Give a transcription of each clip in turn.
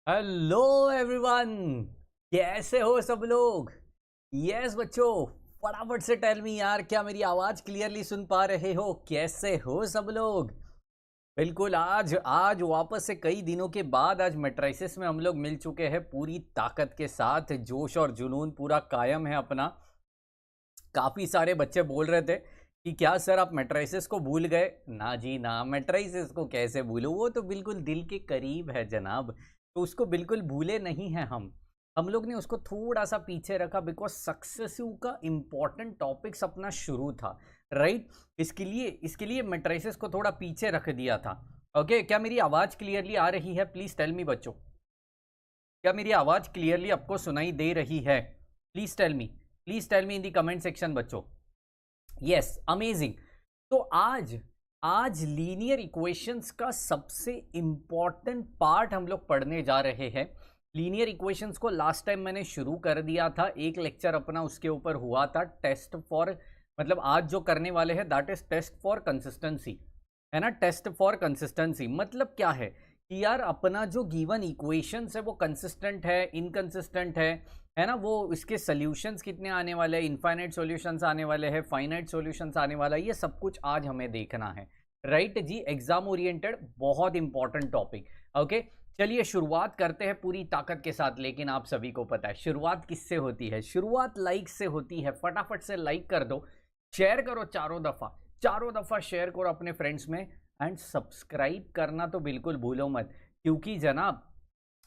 Hello everyone, कैसे हो सब लोग। यस बच्चों, फटाफट से टेल मी यार, क्या मेरी आवाज क्लियरली सुन पा रहे हो? कैसे हो सब लोग? बिल्कुल, आज आज वापस से कई दिनों के बाद आज मैट्रिसेस में हम लोग मिल चुके हैं पूरी ताकत के साथ। जोश और जुनून पूरा कायम है अपना। काफी सारे बच्चे बोल रहे थे कि क्या सर आप मैट्रिसेस को भूल गए? ना जी ना, मैट्रिसेस को कैसे भूलूं, वो तो बिल्कुल दिल के करीब है जनाब। तो उसको बिल्कुल भूले नहीं हैं हम लोग ने उसको थोड़ा सा पीछे रखा बिकॉज सक्सेसिव का इंपॉर्टेंट टॉपिक्स अपना शुरू था, राइट। इसके लिए मैट्रिसेस को थोड़ा पीछे रख दिया था। ओके, क्या मेरी आवाज क्लियरली आ रही है? प्लीज टेल मी बच्चों, क्या मेरी आवाज क्लियरली आपको सुनाई दे रही है? Please tell me in the comment section बच्चों। Yes, amazing. तो आज आज लीनियर इक्वेशंस का सबसे इंपॉर्टेंट पार्ट हम लोग पढ़ने जा रहे हैं। लीनियर इक्वेशंस को लास्ट टाइम मैंने शुरू कर दिया था, एक लेक्चर अपना उसके ऊपर हुआ था। टेस्ट फॉर, मतलब आज जो करने वाले हैं that is test for consistency, है ना। टेस्ट फॉर कंसिस्टेंसी मतलब क्या है कि यार अपना जो गिवन इक्वेशंस है वो कंसिस्टेंट है, इनकंसिस्टेंट है ना। वो इसके सॉल्यूशंस कितने आने वाले हैं, इनफाइनाइट सॉल्यूशंस आने वाले हैं, फाइनाइट सॉल्यूशंस आने वाला है, ये सब कुछ आज हमें देखना है, राइट जी। एग्जाम ओरिएंटेड बहुत इंपॉर्टेंट टॉपिक। ओके, चलिए शुरुआत करते हैं पूरी ताकत के साथ। लेकिन आप सभी को पता है शुरुआत किससे होती है? शुरुआत लाइक से होती है। फटाफट से लाइक कर दो, शेयर करो चारों दफा शेयर करो अपने फ्रेंड्स में, एंड सब्सक्राइब करना तो बिल्कुल भूलो मत। क्योंकि जनाब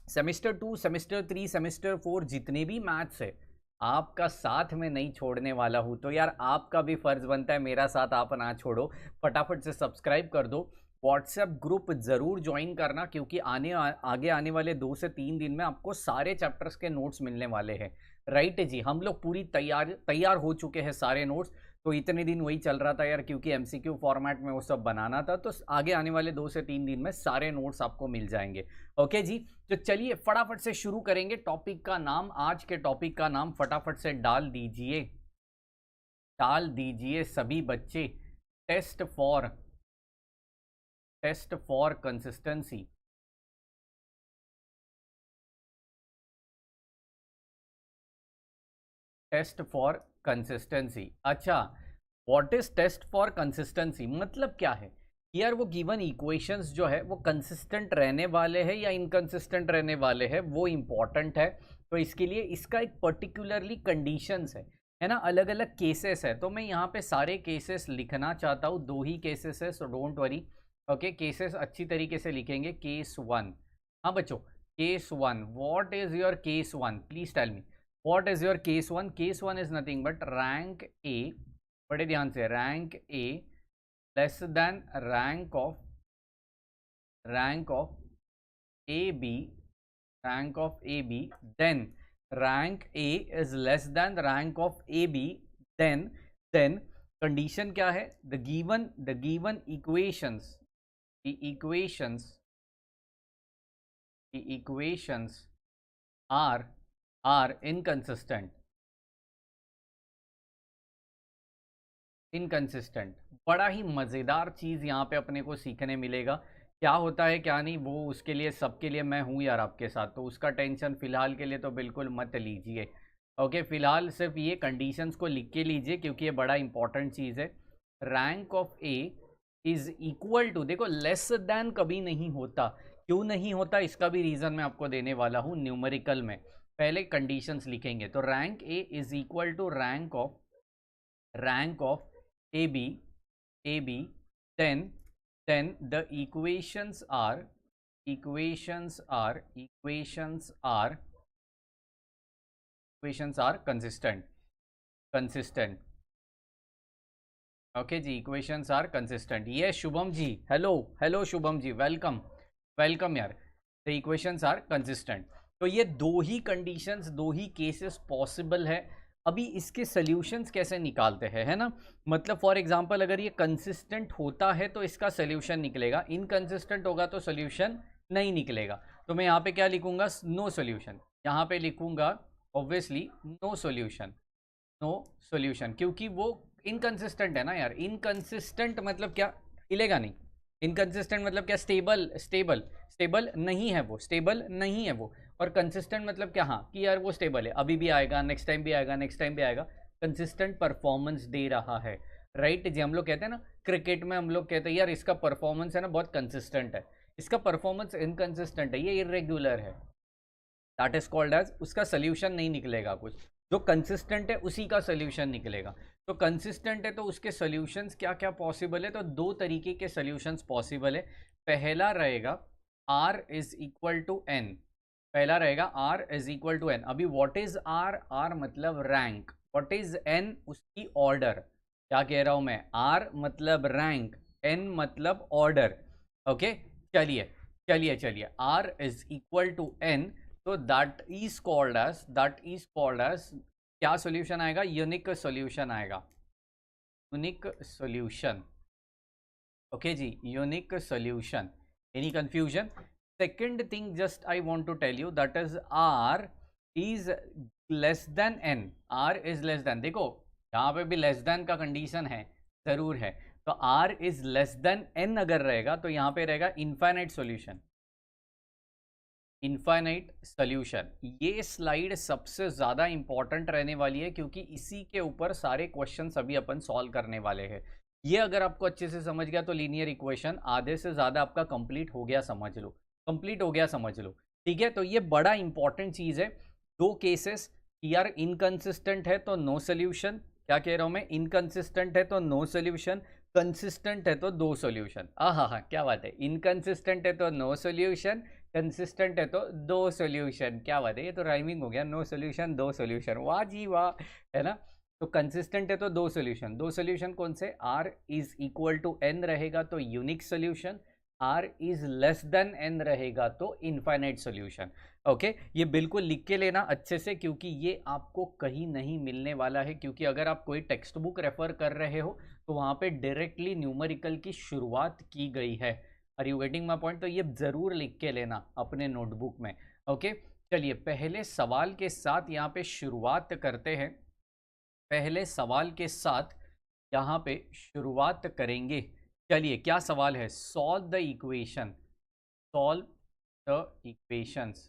सेमेस्टर 2, सेमेस्टर 3, सेमेस्टर 4 जितने भी मैथ्स है आपका साथ में नहीं छोड़ने वाला हूं। तो यार आपका भी फर्ज बनता है मेरा साथ आप ना छोड़ो। फटाफट से सब्सक्राइब कर दो, व्हाट्सएप ग्रुप जरूर ज्वाइन करना, क्योंकि आगे आने वाले 2 से 3 दिन में आपको सारे चैप्टर्स के नोट्स मिलने वाले हैं, राइट जी। हम लोग पूरी तैयार हो चुके हैं सारे नोट्स। तो इतने दिन वही चल रहा था यार, क्योंकि एमसीक्यू फॉर्मेट में वो सब बनाना था। तो आगे आने वाले 2 से 3 दिन में सारे नोट्स आपको मिल जाएंगे। ओके जी, तो चलिए फटाफट से शुरू करेंगे। टॉपिक का नाम, आज के टॉपिक का नाम फटाफट से डाल दीजिए सभी बच्चे। Test for consistency. Test for consistency, अच्छा। What is test for consistency मतलब क्या है? यार वो गिवन इक्वेशंस जो है वो कंसिस्टेंट रहने वाले हैं या इनकंसिस्टेंट रहने वाले हैं, वो इंपॉर्टेंट है। तो इसके लिए इसका एक पर्टिकुलरली कंडीशंस है ना, अलग अलग केसेस है। तो मैं यहाँ पे सारे केसेस लिखना चाहता हूँ, 2 ही केसेस है, so don't worry. Okay, cases अच्छी तरीके से लिखेंगे। केस 1, हाँ बच्चों, case 1, what is your case 1? Please tell me what is your case 1? Case 1 is nothing but rank A, बड़े ध्यान से, rank A less than rank of A B, rank of A B, then rank A is less than rank of A B, then condition क्या है? The given equations, the equations are inconsistent. बड़ा ही मज़ेदार चीज़ यहाँ पे अपने को सीखने मिलेगा, क्या होता है क्या नहीं, वो उसके लिए सबके लिए मैं हूँ यार आपके साथ। तो उसका टेंशन फ़िलहाल के लिए तो बिल्कुल मत लीजिए। ओके, फ़िलहाल सिर्फ ये कंडीशंस को लिख के लीजिए, क्योंकि ये बड़ा इंपॉर्टेंट चीज़ है। Rank of A is equal to, देखो लेस देन कभी नहीं होता। क्यों नहीं होता इसका भी रीज़न मैं आपको देने वाला हूँ न्यूमेरिकल में। पहले कंडीशंस लिखेंगे, तो rank A is equal to rank of AB, then the equations are consistent. Okay जी, इक्वेशंस आर कंसिस्टेंट। ये शुभम जी, हेलो शुभम जी, वेलकम यार। The equations are consistent. तो ये 2 ही कंडीशंस, 2 ही केसेस पॉसिबल है। अभी इसके सॉल्यूशंस कैसे निकालते हैं, है ना। मतलब फॉर एग्जांपल अगर ये कंसिस्टेंट होता है तो इसका सॉल्यूशन निकलेगा, इनकंसिस्टेंट होगा तो सॉल्यूशन नहीं निकलेगा। तो मैं यहाँ पे क्या लिखूंगा? No solution. यहाँ पे लिखूंगा ऑब्वियसली नो सॉल्यूशन, क्योंकि वो इनकंसिस्टेंट है ना यार। इनकंसिस्टेंट मतलब क्या? हिलेगा नहीं, इनकंसिस्टेंट मतलब क्या? स्टेबल, स्टेबल, स्टेबल नहीं है वो, स्टेबल नहीं है वो। और कंसिस्टेंट मतलब क्या? हाँ कि यार वो स्टेबल है, अभी भी आएगा, नेक्स्ट टाइम भी आएगा, नेक्स्ट टाइम भी आएगा, कंसिस्टेंट परफॉर्मेंस दे रहा है। राइट जी, हम लोग कहते हैं ना क्रिकेट में, हम लोग कहते हैं यार इसका परफॉर्मेंस है ना बहुत कंसिस्टेंट है, इसका परफॉर्मेंस इनकंसिस्टेंट है, ये इरेग्युलर है, दैट इज कॉल्ड एज, उसका सोल्यूशन नहीं निकलेगा कुछ, जो कंसिस्टेंट है उसी का सोल्यूशन निकलेगा। तो कंसिस्टेंट है तो उसके सोल्यूशंस क्या क्या पॉसिबल है? तो दो तरीके के सोल्यूशंस पॉसिबल है। पहला रहेगा r is equal to N, पहला रहेगा r is equal to N. अभी व्हाट इज r? r मतलब रैंक, व्हाट इज n? उसकी ऑर्डर। क्या कह रहा हूं मैं? r मतलब रैंक, n मतलब ऑर्डर। ओके, चलिए चलिए चलिए, r is equal to n, तो that is called as, that is called as, क्या सॉल्यूशन आएगा? यूनिक सॉल्यूशन आएगा, यूनिक सॉल्यूशन। ओके जी, unique solution. Any confusion? Second thing just I want to tell you, that is r is less than n, r is less than, देखो यहाँ पे भी less than का condition है, जरूर है। तो r is less than n अगर रहेगा तो यहाँ पे रहेगा इनफाइनाइट सॉल्यूशन, इनफाइनाइट सॉल्यूशन। ये स्लाइड सबसे ज़्यादा इंपॉर्टेंट रहने वाली है क्योंकि इसी के ऊपर सारे क्वेश्चंस अभी अपन सॉल्व करने वाले हैं। ये अगर आपको अच्छे से समझ गया तो लीनियर इक्वेशन आधे से ज़्यादा आपका कंप्लीट हो गया, समझ लो, कंप्लीट हो गया, समझ लो। ठीक है, तो ये बड़ा इंपॉर्टेंट चीज़ है। दो केसेस, यार इनकंसिस्टेंट है तो नो सोल्यूशन, क्या कह रहा हूँ मैं? इनकंसिस्टेंट है तो नो सोल्यूशन, कंसिस्टेंट है तो दो सोल्यूशन। हाँ हाँ, क्या बात है, इनकंसिस्टेंट है तो नो सोल्यूशन, कंसिस्टेंट है तो दो सोल्यूशन। क्या बात है, ये तो राइमिंग हो गया, नो सोल्यूशन दो सोल्यूशन, वाह जी वाह, है ना। तो कंसिस्टेंट है तो दो सोल्यूशन, दो सोल्यूशन कौन से? r is equal to n रहेगा तो unique solution, r is less than n रहेगा तो इनफाइनाइट सोल्यूशन। ओके, ये बिल्कुल लिख के लेना अच्छे से क्योंकि ये आपको कहीं नहीं मिलने वाला है, क्योंकि अगर आप कोई टेक्स्ट बुक रेफर कर रहे हो तो वहाँ पे डायरेक्टली न्यूमेरिकल की शुरुआत की गई है। Are you getting my point? तो ये जरूर लिख के लेना अपने नोटबुक में। ओके, चलिए पहले सवाल के साथ यहाँ पे शुरुआत करते हैं, पहले सवाल के साथ यहाँ पे शुरुआत करेंगे। चलिए क्या सवाल है? Solve the equation, solve the equations,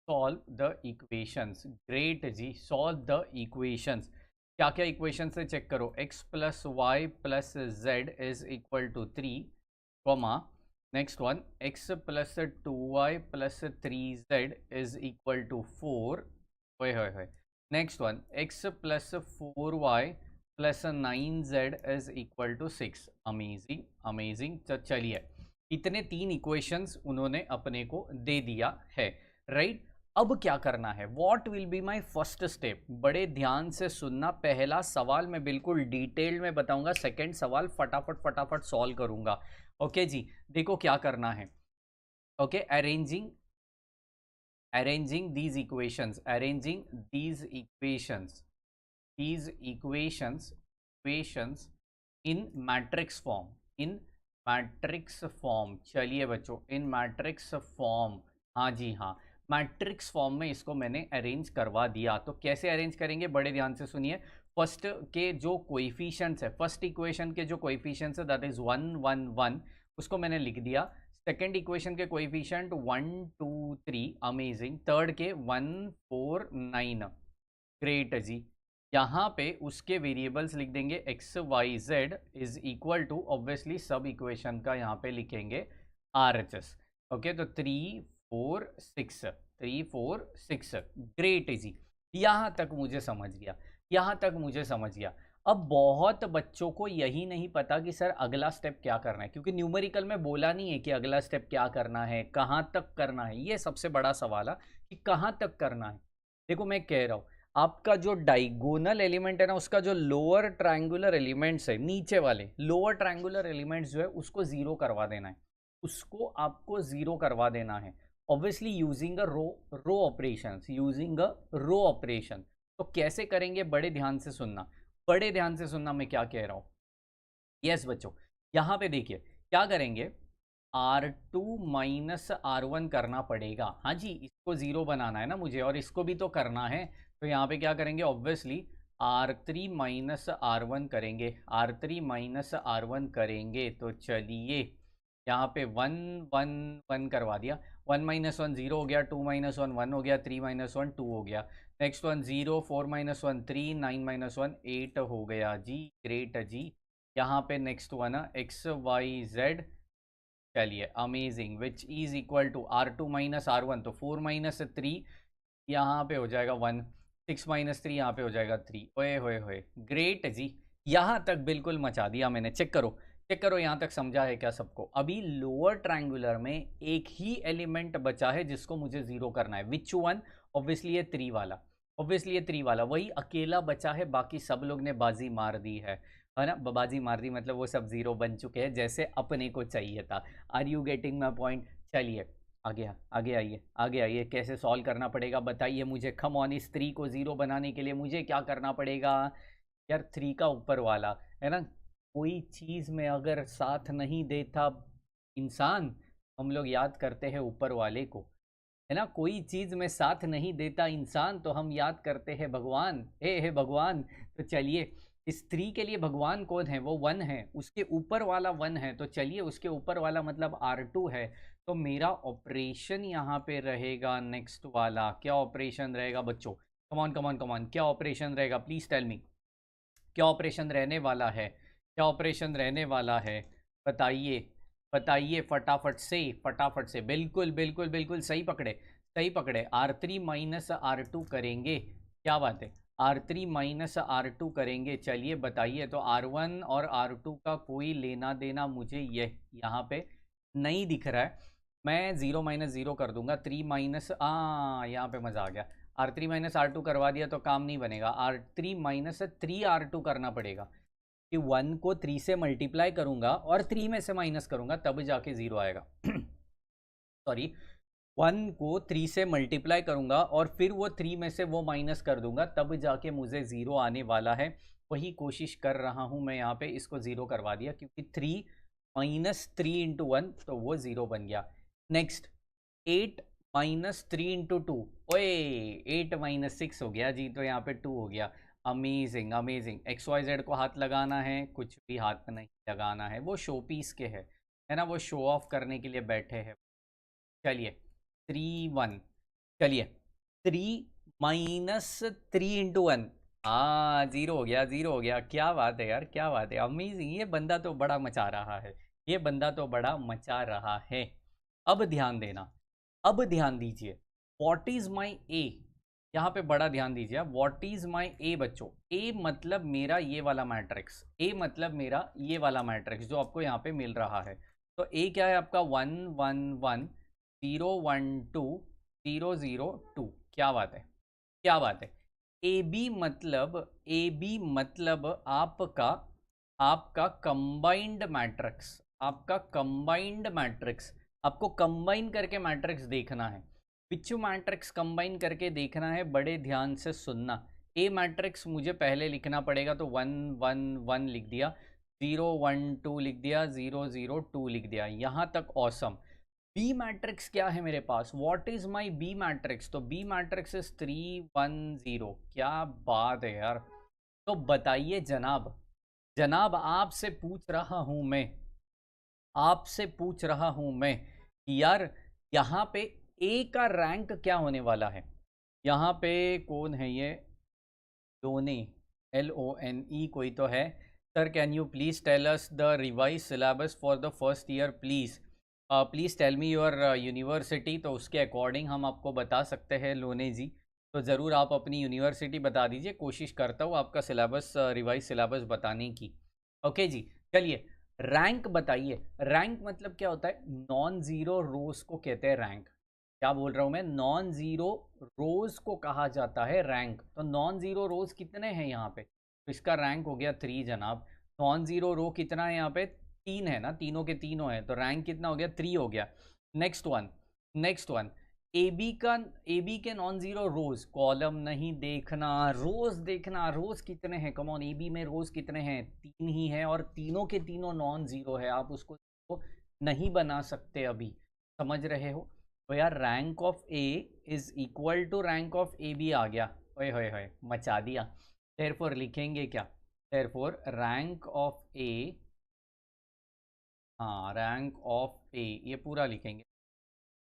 solve the equations. Great जी, सॉल्व द इक्वेशंस। क्या क्या इक्वेशन से चेक करो? x plus Y plus Z is equal to 3, comma next one x plus 2y plus 3z is equal to 4, होए next one x plus 4y plus 9z is equal to 6। Amazing amazing. तो चलिए इतने तीन equations उन्होंने अपने को दे दिया है, राइट। अब क्या करना है? What will be my first step? बड़े ध्यान से सुनना, पहला सवाल मैं बिल्कुल डिटेल में बताऊंगा, सेकंड सवाल फटाफट फटाफट सॉल्व करूंगा। ओके जी, देखो क्या करना है। Okay, arranging these equations, arranging these equations in matrix form, in matrix form। चलिए बच्चों, in matrix form, हाँ जी हाँ, मैट्रिक्स फॉर्म में इसको मैंने अरेंज करवा दिया। तो कैसे अरेंज करेंगे? बड़े ध्यान से सुनिए। फर्स्ट के जो कोएफिशिएंट्स है, फर्स्ट इक्वेशन के जो कोएफिशिएंट्स है दैट इज 1 1 1, उसको मैंने लिख दिया। सेकेंड इक्वेशन के कोएफिशिएंट 1 2 3, अमेजिंग। थर्ड के 1 4 9, ग्रेट जी। यहाँ पे उसके वेरिएबल्स लिख देंगे x y z is equal to, obviously सब इक्वेशन का यहाँ पे लिखेंगे RHS। ओके, तो 3 4 6, 3 4 6, ग्रेट जी। यहाँ तक मुझे समझ गया, यहाँ तक मुझे समझ गया। अब बहुत बच्चों को यही नहीं पता कि सर अगला स्टेप क्या करना है, क्योंकि न्यूमेरिकल में बोला नहीं है कि अगला स्टेप क्या करना है, कहाँ तक करना है। ये सबसे बड़ा सवाल है कि कहाँ तक करना है। देखो मैं कह रहा हूँ, आपका जो डायगोनल एलिमेंट है ना, उसका जो लोअर ट्रायंगुलर एलिमेंट्स है, नीचे वाले लोअर ट्रायंगुलर एलिमेंट्स जो है उसको जीरो करवा देना है, उसको आपको जीरो करवा देना है, obviously using a row operations, using a row operation. तो कैसे करेंगे? बड़े ध्यान से सुनना, बड़े ध्यान से सुनना मैं क्या कह रहा हूँ। यस बच्चों, यहाँ पे देखिए क्या करेंगे, R2 माइनस R1 करना पड़ेगा। हाँ जी, इसको जीरो बनाना है ना मुझे, और इसको भी तो करना है। तो यहाँ पे क्या करेंगे, ऑब्वियसली R3 माइनस R1 करेंगे, R3 माइनस R1 करेंगे तो चलिए यहाँ पे 1 1 1 करवा दिया। 1 माइनस 1 0 हो गया, 2 माइनस 1 1 हो गया, 3 माइनस 1 2 हो गया। नेक्स्ट वन 0, 4 माइनस 1 3, 9 माइनस 1 8 हो गया जी। ग्रेट जी। यहाँ पे नेक्स्ट वन है एक्स वाई जेड। चलिए amazing. Which is equal to R2 minus R1, तो 4 माइनस 3 यहाँ पे हो जाएगा 1, 6 माइनस 3 यहाँ पे हो जाएगा 3। ओए होए होए, ग्रेट जी। यहाँ तक बिल्कुल मचा दिया मैंने। चेक करो, चेक करो, यहाँ तक समझा है क्या सबको? अभी लोअर ट्रायंगुलर में एक ही एलिमेंट बचा है जिसको मुझे जीरो करना है। Which one? ऑब्वियसली ये 3 वाला, ऑब्वियसली ये 3 वाला वही अकेला बचा है। बाकी सब लोग ने बाजी मार दी है ना? बाजी मार दी मतलब वो सब जीरो बन चुके हैं जैसे अपने को चाहिए था। Are you getting my point? चलिए आगे आगे आइए, आगे आइए। कैसे सॉल्व करना पड़ेगा बताइए मुझे। खम ऑन। इस 3 को ज़ीरो बनाने के लिए मुझे क्या करना पड़ेगा यार? 3 का ऊपर वाला है ना। कोई चीज़ में अगर साथ नहीं देता इंसान, हम लोग याद करते हैं ऊपर वाले को, है ना। कोई चीज़ में साथ नहीं देता इंसान तो हम याद करते हैं भगवान। हे भगवान। तो चलिए इस 3 के लिए भगवान कौन है? वो 1 है। उसके ऊपर वाला 1 है तो चलिए उसके ऊपर वाला मतलब R2 है। तो मेरा ऑपरेशन यहाँ पे रहेगा नेक्स्ट वाला। क्या ऑपरेशन रहेगा बच्चों? कमान कमान कमान, क्या ऑपरेशन रहेगा? प्लीज़ टेल मी, क्या ऑपरेशन रहने वाला है? क्या ऑपरेशन रहने वाला है? बताइए बताइए फटाफट से, फटाफट से। बिल्कुल बिल्कुल बिल्कुल सही पकड़े, सही पकड़े। R3 माइनस R2 करेंगे। क्या बात है? R3 माइनस R2 करेंगे। चलिए बताइए। तो R1 और R2 का कोई लेना देना मुझे यहाँ पे नहीं दिख रहा है। मैं 0 माइनस 0 कर दूंगा। 3 माइनस यहाँ पे मज़ा आ गया। R3 माइनस R2 करवा दिया तो काम नहीं बनेगा। R3 माइनस 3R2 करना पड़ेगा कि 1 को 3 से मल्टीप्लाई करूंगा और 3 में से माइनस करूंगा तब जाके 0 आएगा। सॉरी, 1 को 3 से मल्टीप्लाई करूंगा और फिर वो 3 में से वो माइनस कर दूंगा तब जाके मुझे 0 आने वाला है। वही कोशिश कर रहा हूं मैं यहाँ पे। इसको 0 करवा दिया क्योंकि 3 माइनस 3 इंटू 1 तो वो 0 बन गया। Next 8 minus 3 into 2। ओए 8 माइनस 6 हो गया जी, तो यहाँ पे 2 हो गया। Amazing amazing. X Y Z को हाथ लगाना है? कुछ भी हाथ नहीं लगाना है, वो शो पीस के है ना, वो शो ऑफ करने के लिए बैठे हैं। चलिए 3 1। चलिए 3 माइनस 3 इंटू 1। हाँ 0 हो गया, 0 हो गया। क्या बात है यार, क्या बात है। अमेजिंग। ये बंदा तो बड़ा मचा रहा है, ये बंदा तो बड़ा मचा रहा है। अब ध्यान देना, अब ध्यान दीजिए। व्हाट इज माई ए? यहाँ पे बड़ा ध्यान दीजिए। व्हाट इज माई ए बच्चों? ए मतलब मेरा ये वाला मैट्रिक्स, ए मतलब मेरा ये वाला मैट्रिक्स जो आपको यहाँ पे मिल रहा है। तो ए क्या है आपका? 1 1 1 0 1 2 0 0 2। क्या बात है, क्या बात है। ए बी मतलब, ए बी मतलब आपका, आपका कंबाइंड मैट्रिक्स, आपका कंबाइंड मैट्रिक्स। आपको कंबाइन करके मैट्रिक्स देखना है। पिच्चू मैट्रिक्स कंबाइन करके देखना है। बड़े ध्यान से सुनना। ए मैट्रिक्स मुझे पहले लिखना पड़ेगा तो 1 1 1 लिख दिया, 0 1 2 लिख दिया, 0 0 2 लिख दिया। यहाँ तक ऑसम। बी मैट्रिक्स क्या है मेरे पास? What is my B matrix? तो बी मैट्रिक्स इज 3 1 0। क्या बात है यार। तो बताइए जनाब, जनाब आपसे पूछ रहा हूं मैं, आपसे पूछ रहा हूं मैं कि यार यहाँ पे ए का रैंक क्या होने वाला है? यहाँ पे कौन है ये? लोने, LONE कोई तो है। Sir can you please tell us the revise syllabus for the first year please? Please tell me your university. तो उसके अकॉर्डिंग हम आपको बता सकते हैं लोने जी। तो ज़रूर आप अपनी यूनिवर्सिटी बता दीजिए। कोशिश करता हूँ आपका सिलेबस, रिवाइज सिलेबस बताने की। ओके जी। चलिए रैंक बताइए। रैंक मतलब क्या होता है? नॉन ज़ीरो रोज़ को कहते हैं रैंक। क्या बोल रहा हूँ मैं? नॉन ज़ीरो रोज़ को कहा जाता है रैंक। तो नॉन ज़ीरो रोज़ कितने हैं यहाँ पे? तो इसका रैंक हो गया 3 जनाब। नॉन ज़ीरो रो कितना है यहाँ पे? 3 है ना, तीनों के तीनों हैं तो रैंक कितना हो गया? 3 हो गया। Next one, next one. A B का, ए बी के नॉन ज़ीरो रोज़, कॉलम नहीं देखना, रोज़ देखना। रोज़ कितने हैं? कम ऑन, ए बी में रोज़ कितने हैं? 3 ही है और तीनों के तीनों नॉन ज़ीरो है। आप उसको नहीं बना सकते अभी, समझ रहे हो? तो यार rank of A is equal to rank of A B आ गया। ओए होए होए, मचा दिया। देयरफॉर लिखेंगे क्या, देयरफॉर रैंक ऑफ ए, हाँ रैंक ऑफ ए ये पूरा लिखेंगे,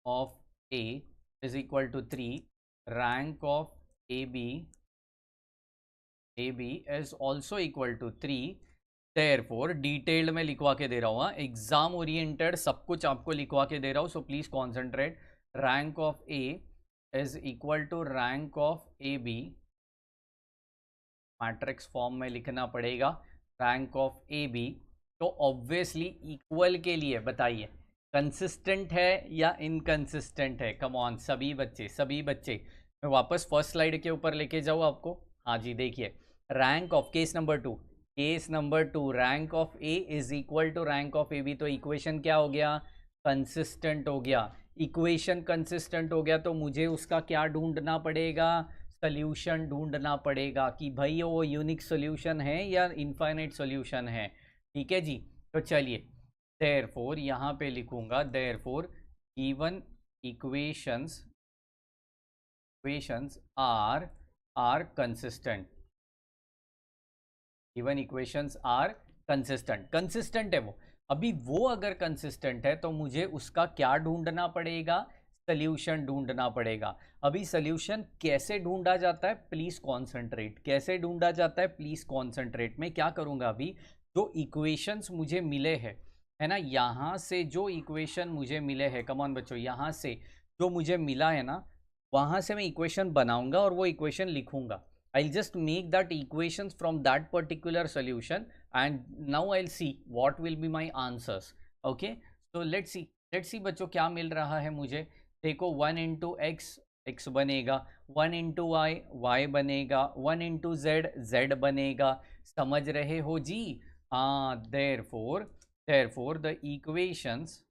of A is equal to 3, rank of A B is also equal to 3। Therefore detailed में लिखवा के दे रहा हूँ, एग्जाम ओरिएंटेड सब कुछ आपको लिखवा के दे रहा हूँ, so please concentrate. Rank of A is equal to rank of A B, matrix form में लिखना पड़ेगा, रैंक ऑफ ए बी। तो ऑब्वियसली इक्वल के लिए बताइए कंसिस्टेंट है या इनकंसिस्टेंट है, कम ऑन सभी बच्चे। मैं वापस फर्स्ट स्लाइड के ऊपर लेके जाऊँ आपको, हाँ जी देखिए, rank of case number two rank of A is equal to rank of A B. तो इक्वेशन क्या हो गया, कंसिस्टेंट हो गया। इक्वेशन कंसिस्टेंट हो गया तो मुझे उसका क्या ढूंढना पड़ेगा, सोल्यूशन ढूंढना पड़ेगा कि भाई वो यूनिक सोल्यूशन है या इनफाइनाइट सोल्यूशन है। ठीक है जी, तो चलिए देयरफॉर यहाँ पे लिखूंगा, therefore given equations are consistent, given equations are consistent है वो। अभी वो अगर कंसिस्टेंट है तो मुझे उसका क्या ढूंढना पड़ेगा, सोल्यूशन ढूंढना पड़ेगा। अभी सोल्यूशन कैसे ढूंढा जाता है, प्लीज कॉन्सेंट्रेट, कैसे ढूंढा जाता है प्लीज कॉन्सेंट्रेट। मैं क्या करूंगा, अभी जो इक्वेशंस मुझे मिले हैं है ना, यहाँ से जो इक्वेशन मुझे मिले हैं, कम ऑन बच्चों, यहाँ से जो मुझे मिला है ना, वहाँ से मैं इक्वेशन बनाऊंगा और वो इक्वेशन लिखूंगा। I'll just make that equations from that particular solution and now I'll see what will be my answers. Okay, so let's see बच्चों क्या मिल रहा है मुझे। देखो 1 इंटू एक्स बनेगा, 1 इंटू वाई बनेगा, 1 इंटू जेड बनेगा। समझ रहे हो जी, हाँ। Therefore the equations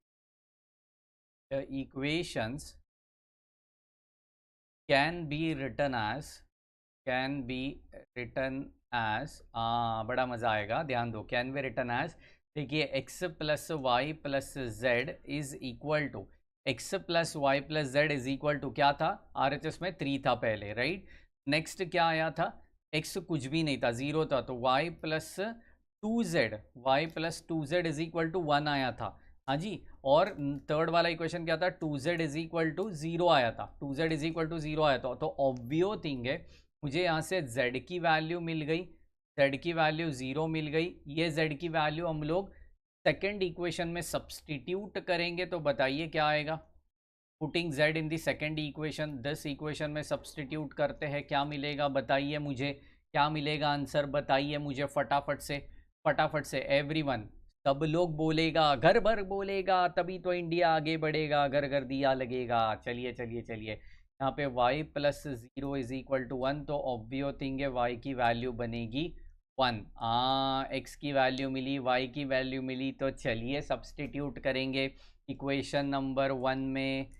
can be written as, बड़ा मज़ा आएगा, ध्यान दो, कैन बी रिटन एज। देखिए x plus Y plus Z is equal to, x plus Y plus Z is equal to क्या था, RHS में 3 था पहले, राइट। नेक्स्ट क्या आया था, x कुछ भी नहीं था, 0 था, तो y plus 2z is equal to 1 आया था, हाँ जी। और थर्ड वाला इक्वेशन क्या था, 2z इज इक्वल टू 0 आया था, 2z इज इक्वल टू 0 आया था। तो ऑब्वियस थिंग है, मुझे यहाँ से z की वैल्यू मिल गई, z की वैल्यू 0 मिल गई। ये z की वैल्यू हम लोग सेकेंड इक्वेशन में सब्सटीट्यूट करेंगे तो बताइए क्या आएगा। Putting z in the second equation, 10 equation में सब्सटीट्यूट करते हैं, क्या मिलेगा बताइए मुझे, क्या मिलेगा आंसर बताइए मुझे फटाफट से एवरीवन, सब लोग बोलेगा, घर भर बोलेगा, तभी तो इंडिया आगे बढ़ेगा, घर घर दिया लगेगा। चलिए यहाँ पे y plus 0 is equal to 1, तो ऑब्वियस थिंग है y की वैल्यू बनेगी 1। x की वैल्यू मिली, y की वैल्यू मिली, तो चलिए सब्सटीट्यूट करेंगे इक्वेशन नंबर 1 में।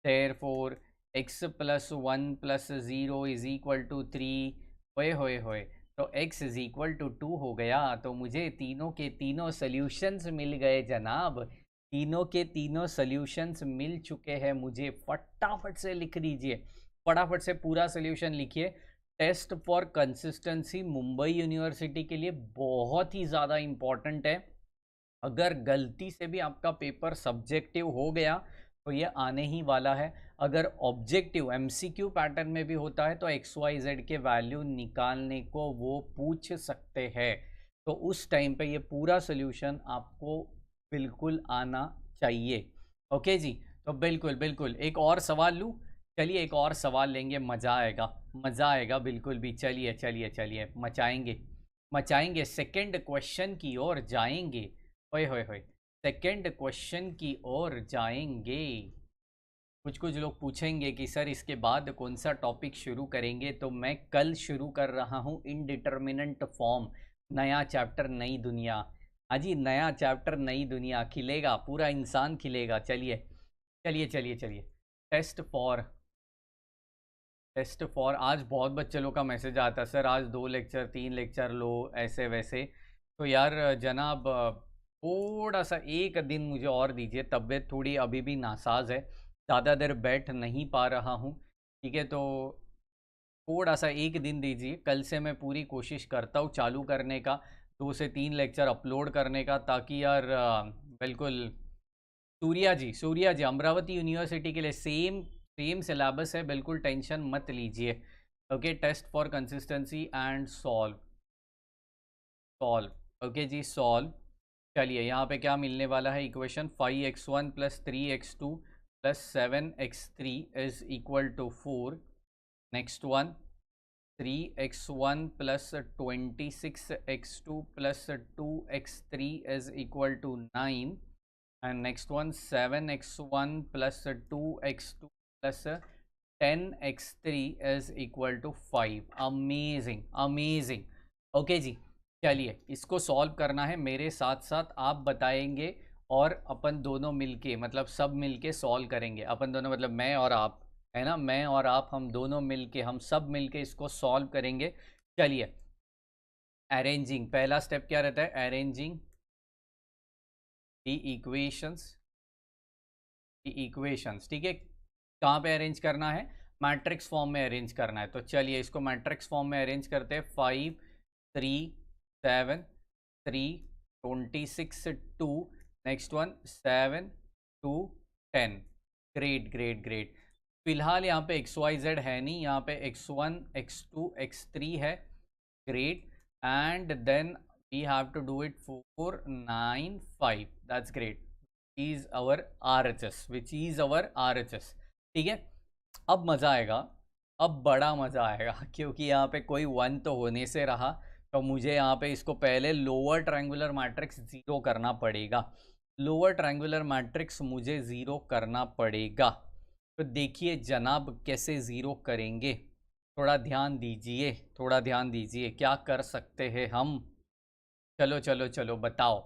Therefore x plus 1 plus 0 is equal to 3, होए तो x इज इक्वल टू 2 हो गया। तो मुझे तीनों के तीनों सोल्यूशंस मिल गए जनाब, तीनों के तीनों सोल्यूशंस मिल चुके हैं मुझे। फटाफट से लिख दीजिए, फटाफट से पूरा सोल्यूशन लिखिए। Test for consistency Mumbai university के लिए बहुत ही ज़्यादा इम्पॉर्टेंट है। अगर गलती से भी आपका पेपर सब्जेक्टिव हो गया तो ये आने ही वाला है। अगर ऑब्जेक्टिव MCQ पैटर्न में भी होता है तो XYZ के वैल्यू निकालने को वो पूछ सकते हैं, तो उस टाइम पे ये पूरा सोल्यूशन आपको बिल्कुल आना चाहिए। ओके जी, तो बिल्कुल एक और सवाल लूँ, चलिए एक और सवाल लेंगे, मज़ा आएगा बिल्कुल भी। चलिए मचाएंगे सेकंड क्वेश्चन की ओर जाएंगे। होए सेकंड क्वेश्चन की ओर जाएंगे। कुछ लोग पूछेंगे कि सर इसके बाद कौन सा टॉपिक शुरू करेंगे, तो मैं कल शुरू कर रहा हूँ इनडिटर्मिनेंट फॉर्म, नया चैप्टर नई दुनिया। हाँ जी, नया चैप्टर नई दुनिया, खिलेगा पूरा इंसान खिलेगा। चलिए टेस्ट फॉर आज बहुत बच्चे लोग का मैसेज आता है, सर आज 2 लेक्चर 3 लेक्चर लो ऐसे वैसे। तो यार जनाब थोड़ा सा एक दिन मुझे और दीजिए, तबीयत थोड़ी अभी भी नासाज है, ज़्यादा देर बैठ नहीं पा रहा हूँ, ठीक है। तो थोड़ा सा एक दिन दीजिए, कल से मैं पूरी कोशिश करता हूँ चालू करने का, 2 से 3 लेक्चर अपलोड करने का, ताकि यार बिल्कुल। सूर्या जी अमरावती यूनिवर्सिटी के लिए सेम सेम सिलेबस है, बिल्कुल टेंशन मत लीजिए। Okay, test for consistency and solve solve okay जी, सॉल्व। चलिए यहाँ पे क्या मिलने वाला है equation, 5x1 plus 3x2 plus 7x3 is equal to 4। Next one, 3x1 plus 26x2 plus 2x3 is equal to 9। and next one 7x1 plus 2x2 plus 10x3 is equal to 5। Amazing amazing. Okay जी, चलिए इसको solve करना है, मेरे साथ साथ आप बताएंगे और अपन दोनों मिलके, मतलब सब मिलके सॉल्व करेंगे। अपन दोनों मतलब मैं और आप, है ना, मैं और आप, हम दोनों मिलके, हम सब मिलके इसको सॉल्व करेंगे। चलिए, अरेंजिंग, पहला स्टेप क्या रहता है, अरेंजिंग दी इक्वेशंस। ठीक है, कहाँ पे अरेंज करना है, मैट्रिक्स फॉर्म में अरेंज करना है। तो चलिए इसको मैट्रिक्स फॉर्म में अरेंज करते हैं। 5 3 7 3 26 2, next one 7 2 10। Great great great. फिलहाल यहाँ पे XYZ है नहीं, यहाँ पे X1 X2 X3 है। Great, and then we have to do it 4 9 5। that's great, is our RHS, which is our RHS। ठीक है, अब मज़ा आएगा, अब बड़ा मज़ा आएगा, क्योंकि यहाँ पे कोई 1 तो होने से रहा, तो मुझे यहाँ पे इसको पहले लोअर ट्रायंगुलर मैट्रिक्स 0 करना पड़ेगा। लोअर ट्रायंगुलर मैट्रिक्स मुझे 0 करना पड़ेगा। तो देखिए जनाब कैसे 0 करेंगे, थोड़ा ध्यान दीजिए, थोड़ा ध्यान दीजिए, क्या कर सकते हैं हम। चलो चलो चलो, बताओ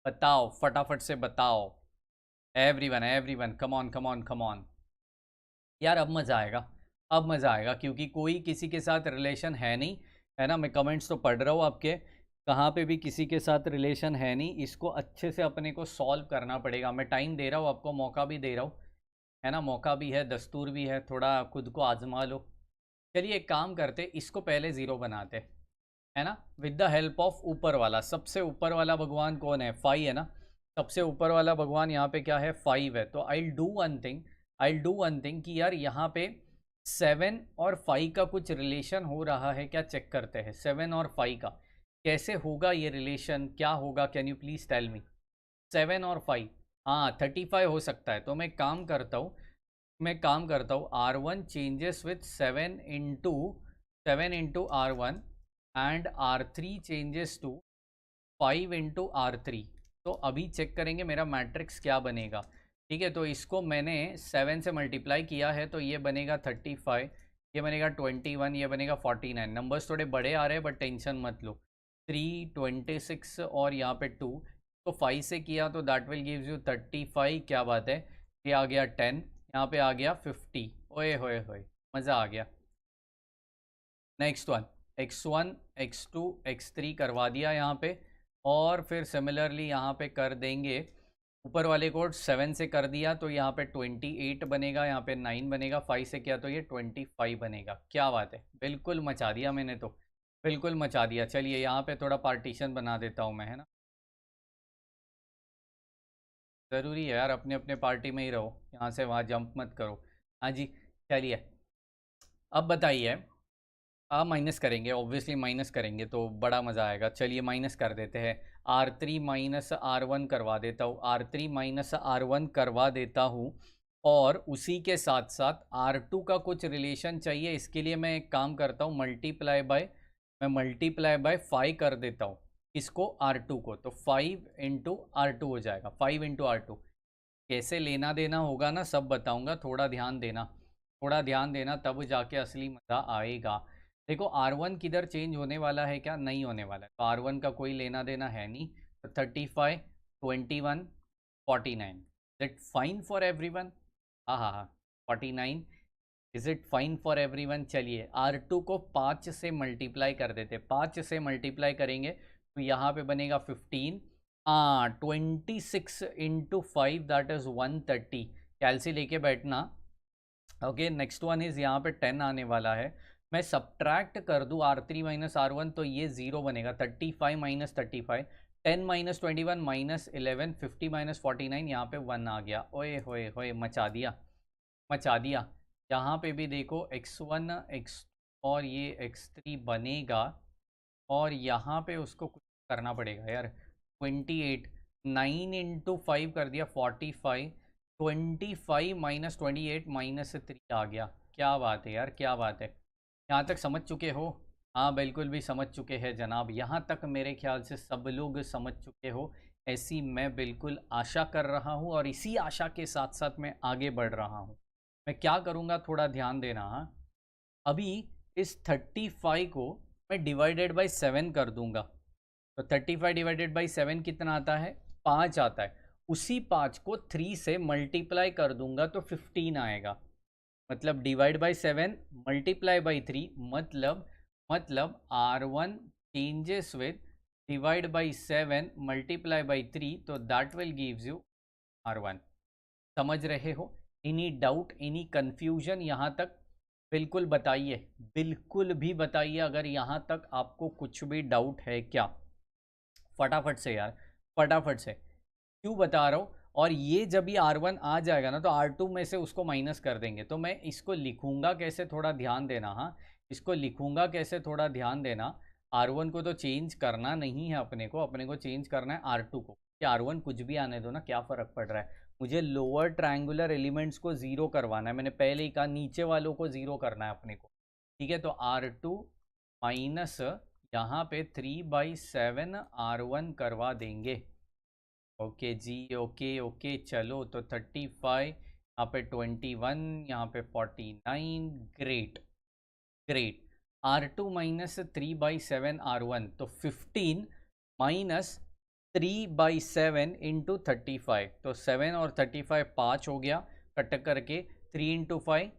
बताओ, फटाफट से बताओ। Everyone everyone, come on come on come on. यार अब मज़ा आएगा, अब मज़ा आएगा, क्योंकि कोई किसी के साथ रिलेशन है नहीं, है ना। मैं कमेंट्स तो पढ़ रहा हूँ आपके, कहाँ पे भी किसी के साथ रिलेशन है नहीं। इसको अच्छे से अपने को सॉल्व करना पड़ेगा। मैं टाइम दे रहा हूँ आपको, मौका भी दे रहा हूँ, है ना, मौका भी है, दस्तूर भी है, थोड़ा खुद को आजमा लो। चलिए एक काम करते, इसको पहले 0 बनाते, है ना, विद द हेल्प ऑफ ऊपर वाला। सबसे ऊपर वाला भगवान कौन है, 5 है ना। सबसे ऊपर वाला भगवान यहाँ पे क्या है, 5 है। तो आई डू वन थिंग कि यार यहाँ पे 7 और 5 का कुछ रिलेशन हो रहा है क्या, चेक करते हैं। 7 और 5 का कैसे होगा ये रिलेशन, क्या होगा, can you please tell me. 7 और 5, हाँ 35 हो सकता है। तो मैं काम करता हूँ, R1 changes with 7 into R1 and R3 changes to 5 into R3। तो अभी चेक करेंगे मेरा मैट्रिक्स क्या बनेगा। ठीक है, तो इसको मैंने 7 से मल्टीप्लाई किया है, तो ये बनेगा 35, ये बनेगा 21, ये बनेगा 49। नंबर्स थोड़े बड़े आ रहे हैं, बट टेंशन मत लो। 3 26 और यहाँ पे 2, तो 5 से किया तो दैट विल गिव्स यू 35। क्या बात है, ये आ गया 10, यहाँ पे आ गया 50। ओए होए होए, मज़ा आ गया। Next one, x1 x2 x3 करवा दिया यहाँ पे, और फिर सिमिलरली यहाँ पे कर देंगे ऊपर वाले को 7 से कर दिया, तो यहाँ पे 28 बनेगा, यहाँ पे 9 बनेगा। 5 से किया तो ये 25 बनेगा। क्या बात है, बिल्कुल मचा दिया मैंने तो, बिल्कुल मचा दिया। चलिए यहाँ पे थोड़ा पार्टीशन बना देता हूँ मैं, है ना। ज़रूरी है यार, अपने अपने पार्टी में ही रहो, यहाँ से वहाँ जंप मत करो। हाँ जी, चलिए अब बताइए। आप माइनस करेंगे, ऑब्वियसली माइनस करेंगे तो बड़ा मज़ा आएगा। चलिए माइनस कर देते हैं। R3 माइनस R1 करवा देता हूँ, R3 माइनस R1 करवा देता हूँ। और उसी के साथ साथ R2 का कुछ रिलेशन चाहिए। इसके लिए मैं एक काम करता हूँ, मल्टीप्लाई बाय 5 कर देता हूँ इसको, R2 को। तो 5 इंटू R2 हो जाएगा, 5 इंटू R2। कैसे लेना देना होगा ना, सब बताऊँगा, थोड़ा ध्यान देना, थोड़ा ध्यान देना, तब जाके असली मज़ा आएगा। देखो R1 किधर चेंज होने वाला है, क्या नहीं होने वाला है, तो R1 का कोई लेना देना है नहीं। तो 35 21 49, is it fine for everyone. हाँ हाँ हाँ, 49, is it fine for everyone. चलिए R2 को 5 से मल्टीप्लाई कर देते, 5 से मल्टीप्लाई करेंगे तो यहाँ पे बनेगा 15। 26 इंटू 5 दैट इज़ 130। कैलसी लेके बैठना। ओके, नेक्स्ट वन इज़ यहाँ पे 10 आने वाला है। मैं सब्ट्रैक्ट कर दूँ R3 माइनस R1 तो ये 0 बनेगा। 35 माइनस 35, 10 माइनस 21 माइनस 11, 50 माइनस 49, यहाँ पे 1 आ गया। ओए होए होए, मचा दिया, मचा दिया। यहाँ पे भी देखो x1 x और ये x3 बनेगा, और यहाँ पे उसको कुछ करना पड़ेगा यार। 28, 9 इंटू 5 कर दिया 45, 25 माइनस 28 माइनस 3 आ गया। क्या बात है यार, क्या बात है। यहाँ तक समझ चुके हो? हाँ बिल्कुल भी समझ चुके हैं जनाब। यहाँ तक मेरे ख्याल से सब लोग समझ चुके हो, ऐसी मैं बिल्कुल आशा कर रहा हूँ, और इसी आशा के साथ साथ मैं आगे बढ़ रहा हूँ। मैं क्या करूँगा, थोड़ा ध्यान देना। हाँ, अभी इस 35 को मैं डिवाइडेड बाई 7 कर दूंगा, तो 35 डिवाइडेड बाई 7 कितना आता है? 5 आता है। उसी 5 को 3 से मल्टीप्लाई कर दूंगा तो 15 आएगा। मतलब डिवाइड बाई 7 मल्टीप्लाई बाई 3, मतलब R1 changes with divide by 7 multiply by 3, तो that will gives you R1। समझ रहे हो? एनी डाउट, एनी कन्फ्यूजन यहाँ तक? बिल्कुल बताइए, बिल्कुल भी बताइए अगर यहाँ तक आपको कुछ भी डाउट है क्या। फटाफट से यार, फटाफट से। क्यों बता रहा हूँ? और ये जब ये R1 आ जाएगा ना, तो R2 में से उसको माइनस कर देंगे। तो मैं इसको लिखूंगा कैसे, थोड़ा ध्यान देना। हाँ, इसको लिखूंगा कैसे, थोड़ा ध्यान देना। R1 को तो चेंज करना नहीं है अपने को चेंज करना है R2 को। कि R1 कुछ भी आने दो ना, क्या फ़र्क पड़ रहा है। मुझे लोअर ट्रायंगुलर एलिमेंट्स को ज़ीरो करवाना है। मैंने पहले ही कहा नीचे वालों को ज़ीरो करना है अपने को। ठीक है, तो R2 माइनस यहाँ पे 3/7 R1 करवा देंगे। ओके जी, ओके ओके, चलो। तो 35, यहाँ पे 21, यहाँ पे 49। Great great. R2 minus 3/7 R1, तो 15 माइनस 3/7 इंटू 35, तो 7 और 35 5 हो गया कट करके। 3 इंटू 5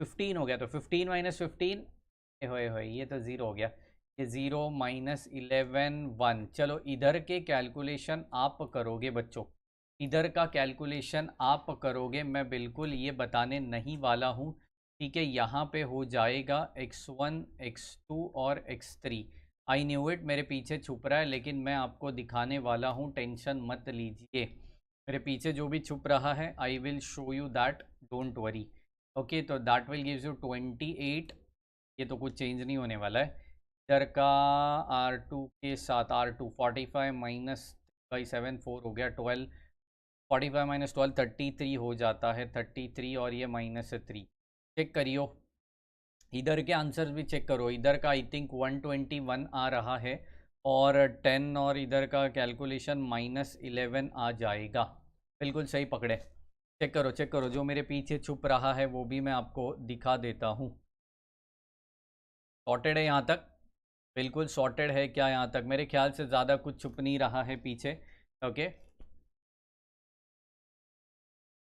15 हो गया, तो 15 माइनस 15 होए होए, ये तो ज़ीरो हो गया। ये 0 माइनस 11 1। चलो, इधर के कैलकुलेशन आप करोगे बच्चों, इधर का कैलकुलेशन आप करोगे, मैं बिल्कुल ये बताने नहीं वाला हूँ। ठीक है, यहाँ पे हो जाएगा x1 x2 और x3। आई न्यू इट, मेरे पीछे छुप रहा है, लेकिन मैं आपको दिखाने वाला हूँ, टेंशन मत लीजिए। मेरे पीछे जो भी छुप रहा है, I will show you that, don't worry. Okay, तो दैट विल गिव्स यू 28। ये तो कुछ चेंज नहीं होने वाला है। इधर का R2 के साथ R2 45 माइनस 3/7 4 हो गया 12। 45 माइनस 12 33 हो जाता है, 33, और ये माइनस 3। चेक करियो, इधर के आंसर्स भी चेक करो। इधर का आई थिंक 121 आ रहा है, और 10, और इधर का कैलकुलेशन -11 आ जाएगा। बिल्कुल सही पकड़े। चेक करो, चेक करो, जो मेरे पीछे छुप रहा है वो भी मैं आपको दिखा देता हूँ। सॉर्टेड है यहाँ तक? बिल्कुल सॉर्टेड है क्या यहाँ तक? मेरे ख्याल से ज़्यादा कुछ छुप नहीं रहा है पीछे। ओके,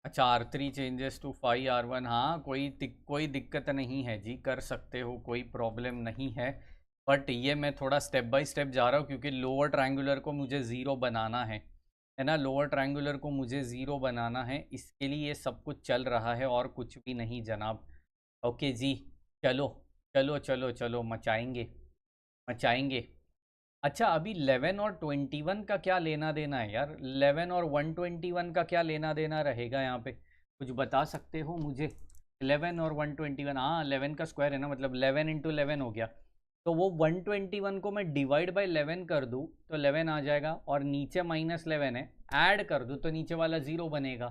अच्छा, R3 चेंजेस टू 5 R1। हाँ, कोई दिक्कत नहीं है जी, कर सकते हो, कोई प्रॉब्लम नहीं है। बट ये मैं थोड़ा स्टेप बाय स्टेप जा रहा हूँ, क्योंकि लोअर ट्रायंगुलर को मुझे ज़ीरो बनाना है ना। लोअर ट्रायंगुलर को मुझे ज़ीरो बनाना है, इसके लिए ये सब कुछ चल रहा है, और कुछ भी नहीं जनाब। ओके जी, चलो चलो चलो चलो, मचाएंगे मचाएंगे। अच्छा, अभी 11 और 21 का क्या लेना देना है यार? 11 और 121 का क्या लेना देना रहेगा यहाँ पे? कुछ बता सकते हो मुझे? 11 और 121, हाँ 11 का स्क्वायर है ना, मतलब 11 इंटू 11 हो गया। तो वो 121 को मैं डिवाइड बाई 11 कर दूँ तो 11 आ जाएगा, और नीचे -11 है, ऐड कर दूँ तो नीचे वाला ज़ीरो बनेगा।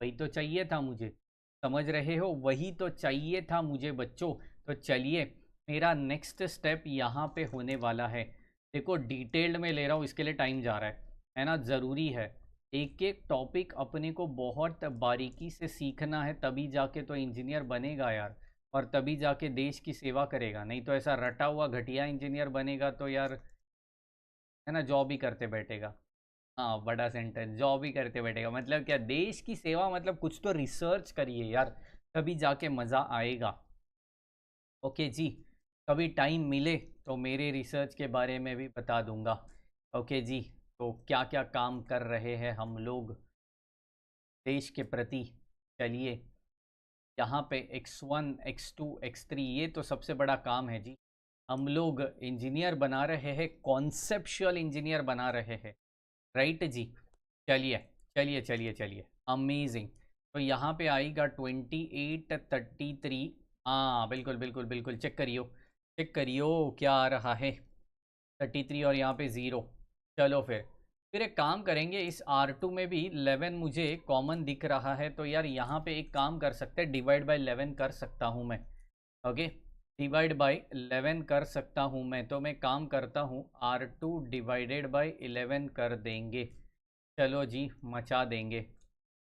वही तो चाहिए था मुझे, समझ रहे हो? वही तो चाहिए था मुझे बच्चों। तो चलिए, मेरा नेक्स्ट स्टेप यहाँ पे होने वाला है। देखो, डिटेल्ड में ले रहा हूँ, इसके लिए टाइम जा रहा है ना, ज़रूरी है। एक एक टॉपिक अपने को बहुत बारीकी से सीखना है, तभी जाके तो इंजीनियर बनेगा यार, और तभी जाके देश की सेवा करेगा। नहीं तो ऐसा रटा हुआ घटिया इंजीनियर बनेगा तो यार, है ना, जॉब ही करते बैठेगा। हाँ, बड़ा सेंटेंस, जॉब ही करते बैठेगा मतलब क्या? देश की सेवा मतलब कुछ तो रिसर्च करिए यार, तभी जाके मज़ा आएगा। ओके जी, कभी टाइम मिले तो मेरे रिसर्च के बारे में भी बता दूंगा। ओके जी, तो क्या क्या काम कर रहे हैं हम लोग देश के प्रति, चलिए यहाँ पे x1 x2 x3, ये तो सबसे बड़ा काम है जी। हम लोग इंजीनियर बना रहे हैं, कॉन्सेप्चुअल इंजीनियर बना रहे हैं, राइट जी। चलिए चलिए चलिए चलिए, अमेजिंग। तो यहाँ पे आएगा 2833। हाँ बिल्कुल बिल्कुल बिल्कुल, चेक करियो, चेक करियो क्या आ रहा है, 33 और यहाँ पे 0। चलो फिर एक काम करेंगे, इस R2 में भी 11 मुझे कॉमन दिख रहा है, तो यार यहाँ पे एक काम कर सकते हैं, डिवाइड बाय 11 कर सकता हूँ मैं। ओके, डिवाइड बाय 11 कर सकता हूँ मैं, तो मैं काम करता हूँ, R2 डिवाइडेड बाय 11 कर देंगे। चलो जी, मचा देंगे।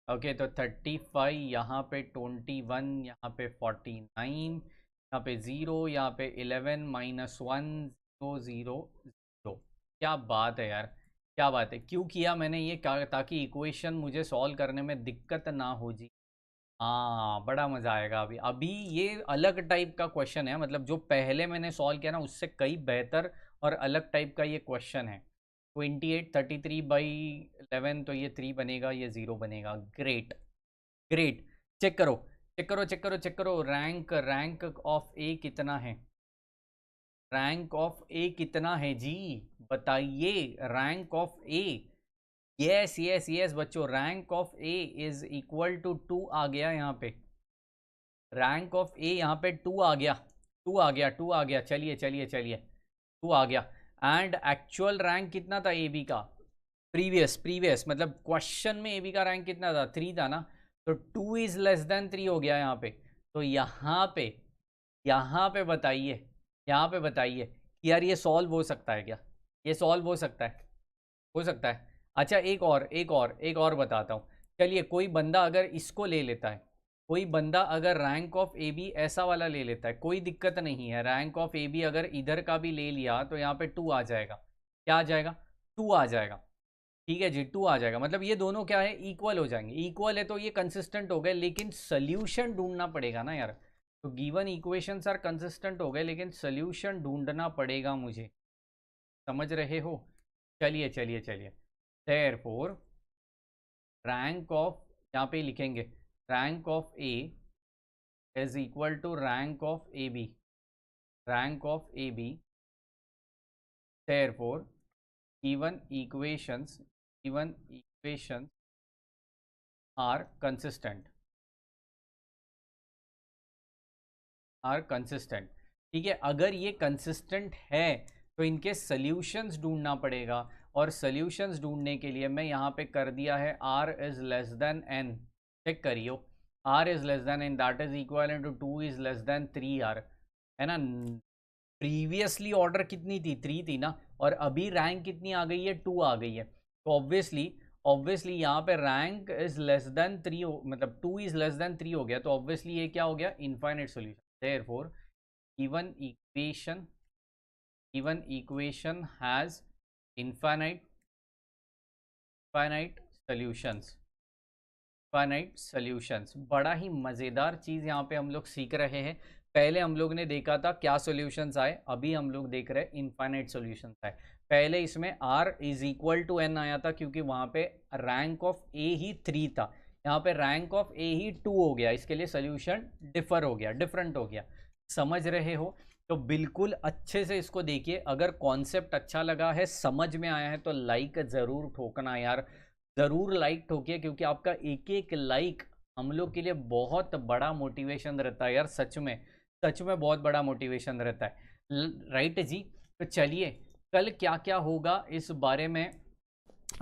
ओके, तो 35, यहाँ पे 21, यहाँ पे 49, यहाँ पे 0, यहाँ पे 11 -1 0 0 0। क्या बात है यार, क्या बात है। क्यों किया मैंने ये, ताकि इक्वेशन मुझे सॉल्व करने में दिक्कत ना हो जी। हाँ, बड़ा मज़ा आएगा। अभी अभी ये अलग टाइप का क्वेश्चन है, मतलब जो पहले मैंने सॉल्व किया ना, उससे कई बेहतर और अलग टाइप का ये क्वेश्चन है। 2833/11, तो ये 3 बनेगा, ये 0 बनेगा। Great great. चेक करो चेक करो चेक करो चेक करो, रैंक रैंक ऑफ ए कितना है, रैंक ऑफ ए कितना है जी, बताइए। Rank of A, yes yes yes बच्चों, rank of A is equal to 2 आ गया यहाँ पे। रैंक ऑफ ए यहाँ पे 2 आ गया, 2 आ गया, 2 आ गया। चलिए चलिए चलिए, 2 आ गया। एंड एक्चुअल रैंक कितना था ए बी का, प्रीवियस प्रीवियस मतलब क्वेश्चन में ए बी का रैंक कितना था, 3 था ना, तो 2 इज लेस देन 3 हो गया यहाँ पे। तो यहाँ पे बताइए, यहाँ पे बताइए कि यार ये सॉल्व हो सकता है क्या, ये सॉल्व हो सकता है, हो सकता है। अच्छा, एक और बताता हूँ। चलिए, कोई बंदा अगर इसको ले लेता है, कोई बंदा अगर रैंक ऑफ ए बी ऐसा वाला ले लेता है, कोई दिक्कत नहीं है। रैंक ऑफ ए बी अगर इधर का भी ले लिया तो यहाँ पे 2 आ जाएगा। क्या आ जाएगा, 2 आ जाएगा। ठीक है जी, 2 आ जाएगा, मतलब ये दोनों क्या है, इक्वल हो जाएंगे। इक्वल है तो ये कंसिस्टेंट हो गए, लेकिन सोल्यूशन ढूंढना पड़ेगा ना यार। तो गिवन इक्वेशंस आर कंसिस्टेंट हो गए, लेकिन सोल्यूशन ढूंढना पड़ेगा मुझे, समझ रहे हो। चलिए चलिए चलिए, देयरफॉर रैंक ऑफ, यहाँ पे लिखेंगे, rank of A is equal to rank of A B, rank of A B. Therefore given equations are consistent, are consistent. ठीक है, अगर ये कंसिस्टेंट है तो इनके सॉल्यूशंस ढूंढना पड़ेगा, और सॉल्यूशंस ढूंढने के लिए मैं यहाँ पे कर दिया है r is less than n। Check करियो, r is less than n, that is equal to 2 is less than 3r, है ना। प्रीवियसली ऑर्डर कितनी थी, 3 थी ना, और अभी रैंक कितनी आ गई है, 2 आ गई है। तो ऑब्वियसली यहाँ पे रैंक इज लेस देन 3, मतलब 2 इज लेस देन 3 हो गया, तो ऑब्वियसली ये क्या हो गया, infinite solution. Therefore, given equation has infinite solutions, finite solutions। बड़ा ही मज़ेदार चीज़ यहाँ पे हम लोग सीख रहे हैं। पहले हम लोग ने देखा था क्या सॉल्यूशंस आए, अभी हम लोग देख रहे हैं इनफाइनाइट सॉल्यूशंस आए। पहले इसमें r is equal to n आया था, क्योंकि वहाँ पे रैंक ऑफ a ही 3 था, यहाँ पे रैंक ऑफ a ही 2 हो गया, इसके लिए सोल्यूशन डिफर हो गया, डिफरेंट हो गया। समझ रहे हो, तो बिल्कुल अच्छे से इसको देखिए। अगर कॉन्सेप्ट अच्छा लगा है, समझ में आया है, तो लाइक ज़रूर ठोकना यार, ज़रूर लाइक ठोकिए, क्योंकि आपका एक एक लाइक हम लोग के लिए बहुत बड़ा मोटिवेशन रहता है यार, सच में बहुत बड़ा मोटिवेशन रहता है, राइट जी। तो चलिए, कल क्या क्या होगा इस बारे में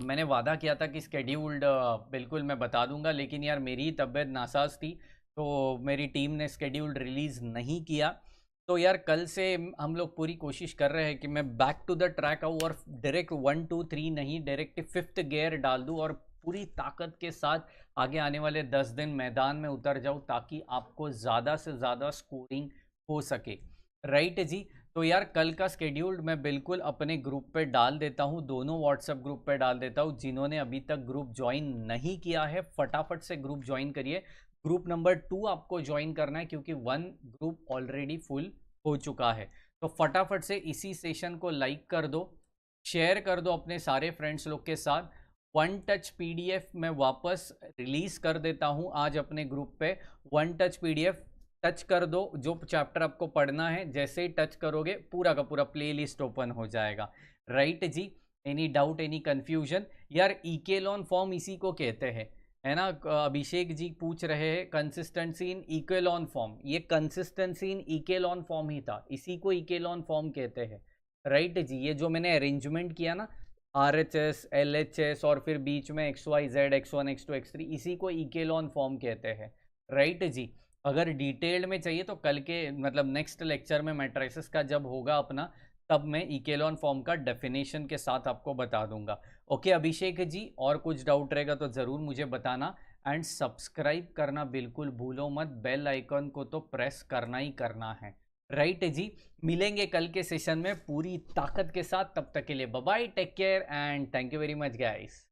मैंने वादा किया था कि स्केड्यूल्ड बिल्कुल मैं बता दूंगा, लेकिन यार मेरी तबीयत नासाज थी, तो मेरी टीम ने स्केड्यूल्ड रिलीज़ नहीं किया। तो यार कल से हम लोग पूरी कोशिश कर रहे हैं कि मैं बैक टू द ट्रैक आऊँ, और डायरेक्ट 1 2 3 नहीं, डायरेक्ट 5th गियर डाल दूँ, और पूरी ताकत के साथ आगे आने वाले 10 दिन मैदान में उतर जाऊँ, ताकि आपको ज़्यादा से ज़्यादा स्कोरिंग हो सके, राइट जी। तो यार कल का स्केड्यूल्ड मैं बिल्कुल अपने ग्रुप पे डाल देता हूँ, दोनों व्हाट्सएप ग्रुप पे डाल देता हूँ। जिन्होंने अभी तक ग्रुप ज्वाइन नहीं किया है, फटाफट से ग्रुप ज्वाइन करिए। ग्रुप नंबर 2 आपको ज्वाइन करना है, क्योंकि 1 ग्रुप ऑलरेडी फुल हो चुका है। तो फटाफट से इसी सेशन को लाइक कर दो, शेयर कर दो अपने सारे फ्रेंड्स लोग के साथ, वन टच पीडीएफ मैं वापस रिलीज कर देता हूं आज अपने ग्रुप पे। वन टच पीडीएफ टच कर दो, जो चैप्टर आपको पढ़ना है जैसे ही टच करोगे पूरा का पूरा प्लेलिस्ट ओपन हो जाएगा। राइट जी, एनी डाउट, एनी कंफ्यूजन? यार इकेलॉन फॉर्म इसी को कहते हैं, है ना। अभिषेक जी पूछ रहे हैं कंसिस्टेंसी इन इकेलॉन फॉर्म, ये कंसिस्टेंसी इन इकेलॉन फॉर्म ही था, इसी को इकेलॉन फॉर्म कहते हैं। राइट जी, ये जो मैंने अरेंजमेंट किया ना, RHS LHS और फिर बीच में XYZ X1 X2 X3, इसी को इकेलॉन फॉर्म कहते हैं। राइट जी, अगर डिटेल्ड में चाहिए तो कल के मतलब नेक्स्ट लेक्चर में मैट्रिसेस का जब होगा अपना, तब मैं इकेलॉन फॉर्म का डेफिनेशन के साथ आपको बता दूंगा। ओके अभिषेक जी, और कुछ डाउट रहेगा तो ज़रूर मुझे बताना। एंड सब्सक्राइब करना बिल्कुल भूलो मत, बेल आइकन को तो प्रेस करना ही करना है। राइट जी, मिलेंगे कल के सेशन में पूरी ताकत के साथ, तब तक के लिए bye bye, take care and thank you very much guys.